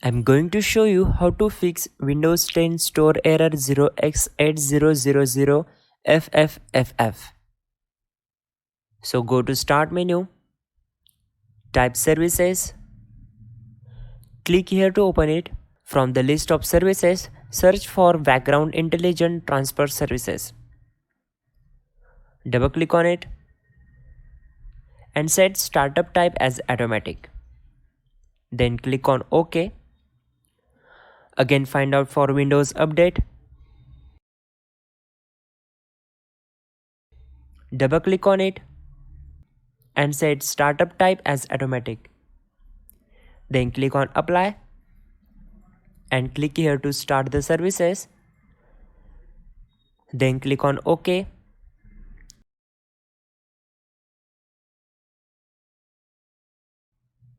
I'm going to show you how to fix Windows 10 store error 0x8000ffff. So go to Start menu, type Services, click here to open it. From the list of services, search for Background Intelligent Transfer Services. Double click on it and set Startup Type as Automatic. Then click on OK. Again find out for Windows Update. Double click on it and set Startup Type as Automatic. Then click on Apply and click here to start the services. Then click on OK.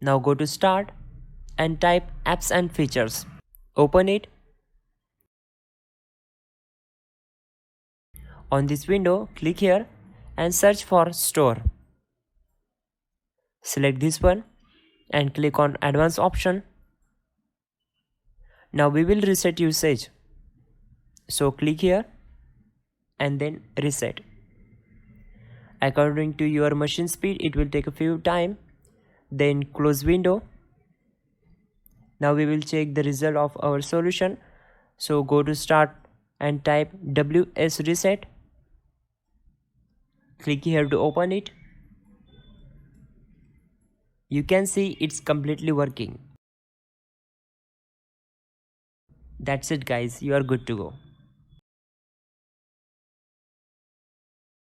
Now go to Start and type Apps and Features. Open it. On this window, click here and search for Store. Select this one and click on Advanced option. Now we will reset usage. So click here and then reset. According to your machine speed, it will take a few time. Then close window. Now we will check the result of our solution. So go to Start and type WS reset. Click here to open it. You can see it's completely working. That's it guys, you are good to go.